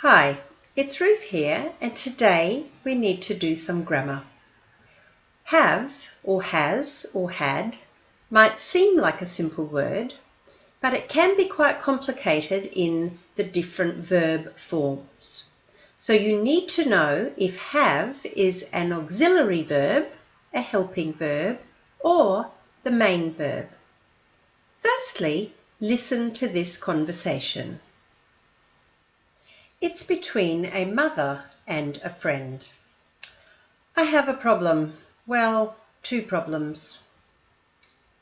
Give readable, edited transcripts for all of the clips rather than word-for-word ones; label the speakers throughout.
Speaker 1: Hi, it's Ruth here, and today we need to do some grammar. Have or has or had might seem like a simple word, but it can be quite complicated in the different verb forms. So you need to know if have is an auxiliary verb, a helping verb, or the main verb. Firstly, listen to this conversation. It's between a mother and a friend. I have a problem. Well, two problems.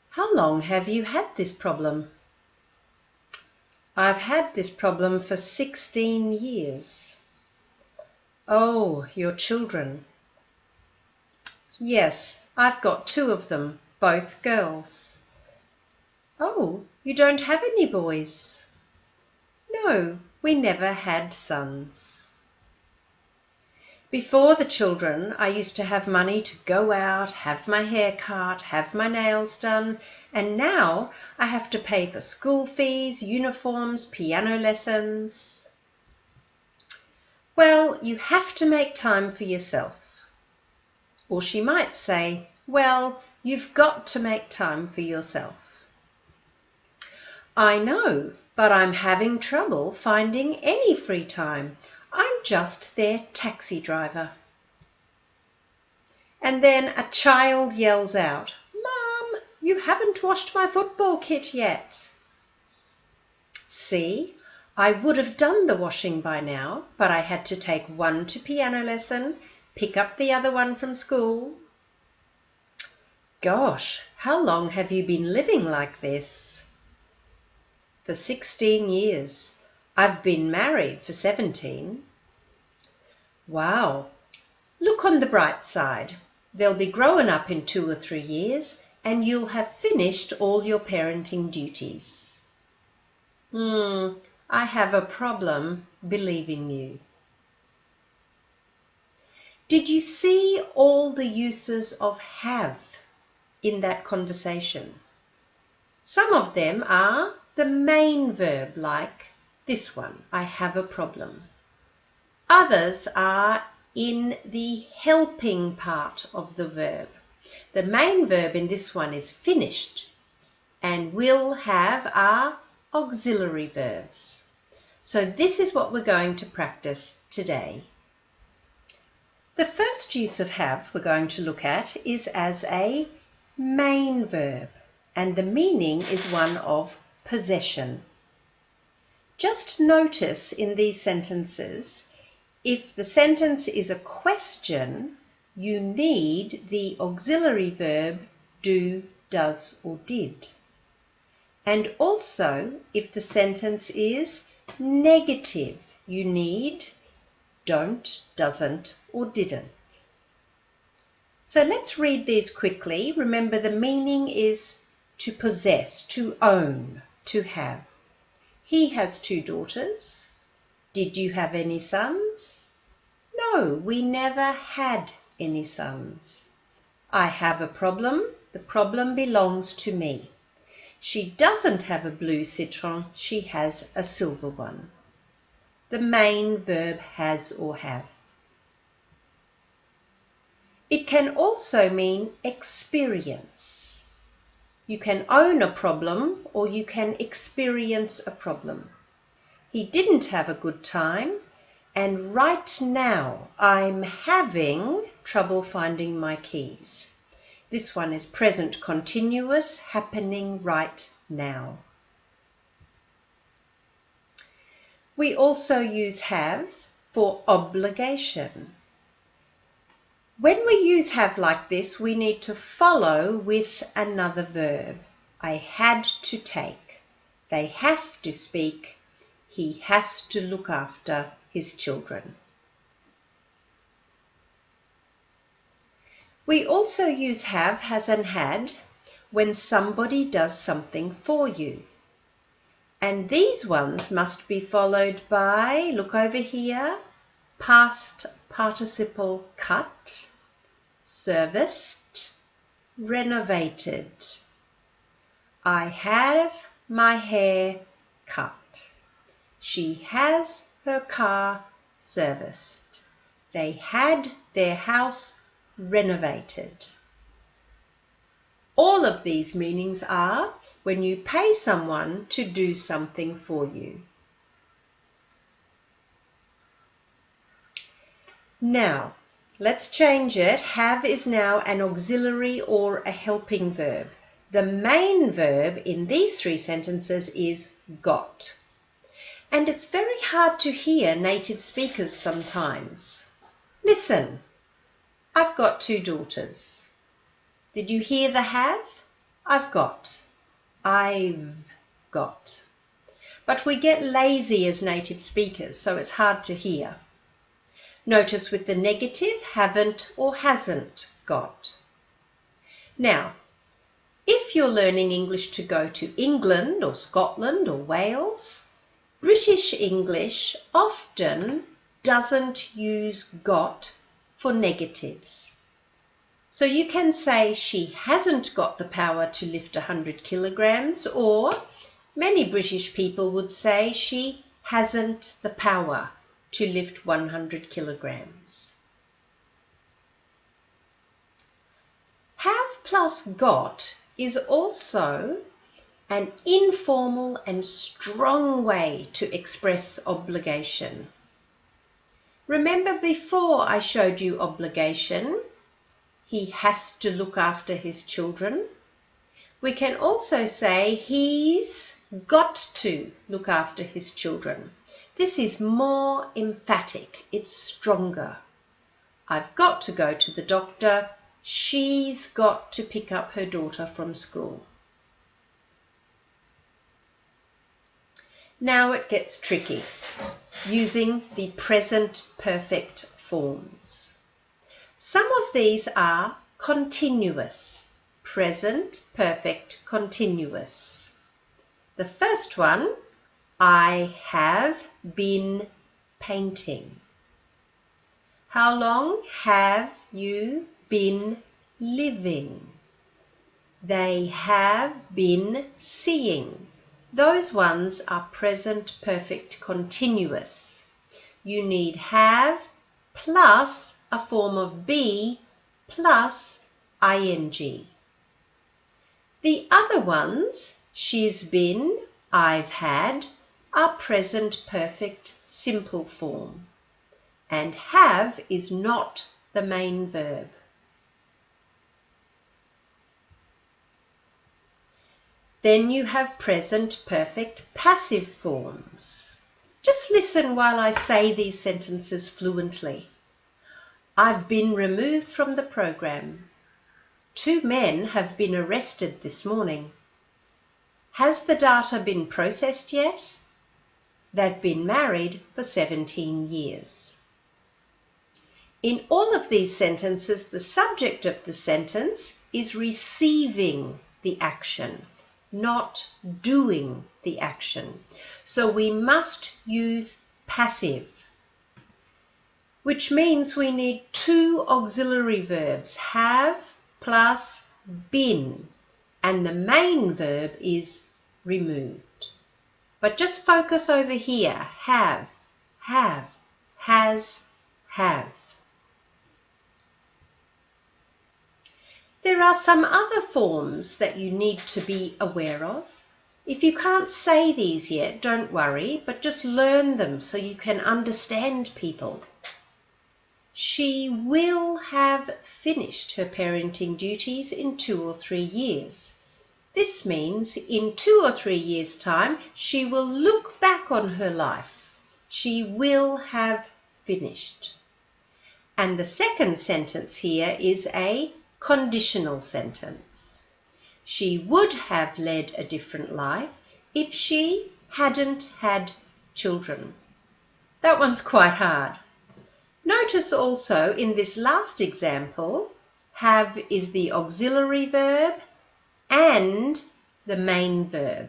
Speaker 1: How long have you had this problem? I've had this problem for 16 years. Oh, your children. Yes, I've got two of them, both girls. Oh, you don't have any boys? No, we never had sons. Before the children, I used to have money to go out, have my hair cut, have my nails done, and now I have to pay for school fees, uniforms, piano lessons. Well, you have to make time for yourself. Or she might say, well, you've got to make time for yourself. I know, but I'm having trouble finding any free time. I'm just their taxi driver. And then a child yells out, Mum, you haven't washed my football kit yet. See, I would have done the washing by now, but I had to take one to piano lesson, pick up the other one from school. Gosh, how long have you been living like this? For 16 years. I've been married for 17. Wow. Look on the bright side. They'll be growing up in 2 or 3 years and you'll have finished all your parenting duties. I have a problem believing you. Did you see all the uses of have in that conversation? Some of them are the main verb, like this one, I have a problem. Others are in the helping part of the verb. The main verb in this one is finished, and will, have are auxiliary verbs. So this is what we're going to practice today. The first use of have we're going to look at is as a main verb, and the meaning is one of possession. Just notice in these sentences, if the sentence is a question, you need the auxiliary verb do, does, or did. And also, if the sentence is negative, you need don't, doesn't, or didn't. So let's read these quickly. Remember, the meaning is to possess, to own, to have. He has 2 daughters. Did you have any sons? No, we never had any sons. I have a problem. The problem belongs to me. She doesn't have a blue citron. She has a silver one. The main verb has or have. It can also mean experience. You can own a problem or you can experience a problem. He didn't have a good time, and right now I'm having trouble finding my keys. This one is present continuous, happening right now. We also use have for obligation. When we use have like this, we need to follow with another verb. I had to take. They have to speak. He has to look after his children. We also use have, has, and had when somebody does something for you. And these ones must be followed by, look over here, past participle cut, serviced, renovated. I have my hair cut. She has her car serviced. They had their house renovated. All of these meanings are when you pay someone to do something for you. Now, let's change it. Have is now an auxiliary or a helping verb. The main verb in these three sentences is got. And it's very hard to hear native speakers sometimes. Listen, I've got 2 daughters. Did you hear the have? I've got. I've got. But we get lazy as native speakers, so it's hard to hear. Notice with the negative, haven't or hasn't got. Now, if you're learning English to go to England or Scotland or Wales, British English often doesn't use got for negatives. So you can say she hasn't got the power to lift 100 kilograms, or many British people would say she hasn't the power to lift 100 kilograms. Have plus got is also an informal and strong way to express obligation. Remember before I showed you obligation, he has to look after his children. We can also say he's got to look after his children. This is more emphatic, it's stronger. I've got to go to the doctor. She's got to pick up her daughter from school. Now it gets tricky, using the present perfect forms. Some of these are continuous, present perfect continuous. The first one, I have been painting. How long have you been living? They have been seeing. Those ones are present perfect continuous. You need have plus a form of be plus ing. The other ones, she's been, I've had, are present perfect simple form. And have is not the main verb. Then you have present perfect passive forms. Just listen while I say these sentences fluently. I've been removed from the program. 2 men have been arrested this morning. Has the data been processed yet? They've been married for 17 years. In all of these sentences, the subject of the sentence is receiving the action, not doing the action. So we must use passive, which means we need 2 auxiliary verbs, have plus been, and the main verb is removed. But just focus over here, have, has, have. There are some other forms that you need to be aware of. If you can't say these yet, don't worry, but just learn them so you can understand people. She will have finished her parenting duties in 2 or 3 years. This means in 2 or 3 years' time, she will look back on her life. She will have finished. And the second sentence here is a conditional sentence. She would have led a different life if she hadn't had children. That one's quite hard. Notice also in this last example, have is the auxiliary verb and the main verb.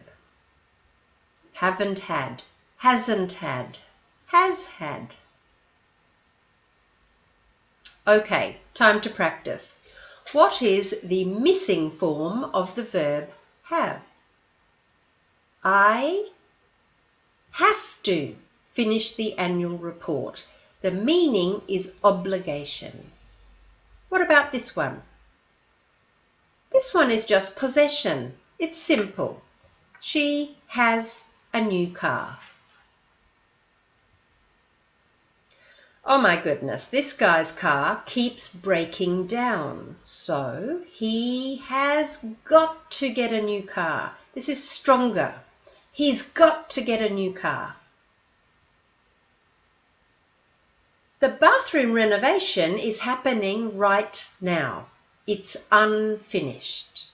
Speaker 1: Haven't had, hasn't had, has had. Okay, time to practice. What is the missing form of the verb have? I have to finish the annual report. The meaning is obligation. What about this one? This one is just possession. It's simple. She has a new car. Oh my goodness, this guy's car keeps breaking down. So he has got to get a new car. This is stronger. He's got to get a new car. The bathroom renovation is happening right now. It's unfinished.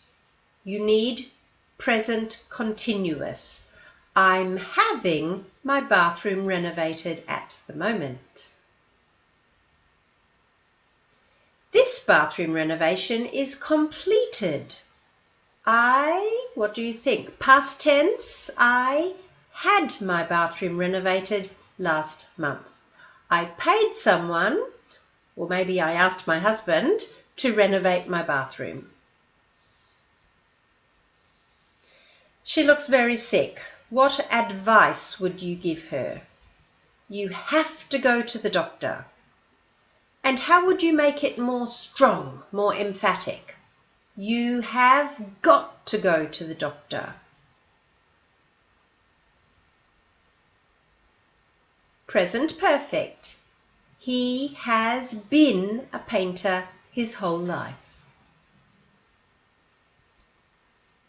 Speaker 1: You need present continuous. I'm having my bathroom renovated at the moment. This bathroom renovation is completed. What do you think? Past tense, I had my bathroom renovated last month. I paid someone, or maybe I asked my husband, to renovate my bathroom. She looks very sick. What advice would you give her? You have to go to the doctor. And how would you make it more strong, more emphatic? You have got to go to the doctor. Present perfect. He has been a painter his whole life.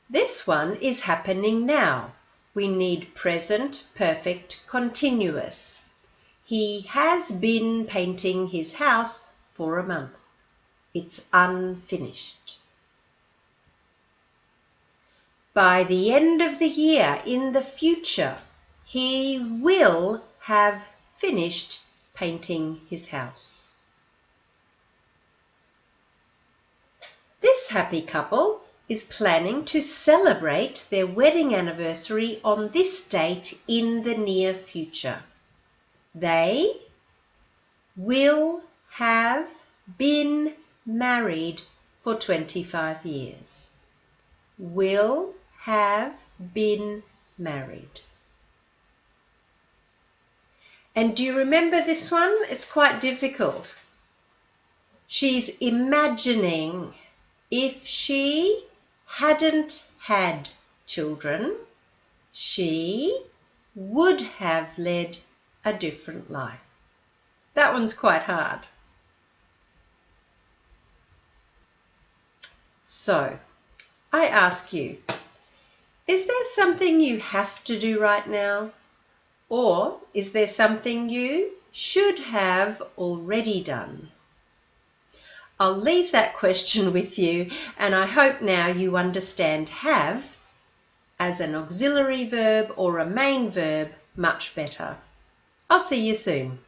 Speaker 1: This one is happening now. We need present perfect continuous. He has been painting his house for a month. It's unfinished. By the end of the year, in the future, he will have finished painting his house. This happy couple is planning to celebrate their wedding anniversary on this date in the near future. They will have been married for 25 years. Will have been married. And do you remember this one? It's quite difficult. She's imagining if she hadn't had children, she would have led a different life. That one's quite hard. So, I ask you, is there something you have to do right now? Or is there something you should have already done? I'll leave that question with you, and I hope now you understand have as an auxiliary verb or a main verb much better. I'll see you soon.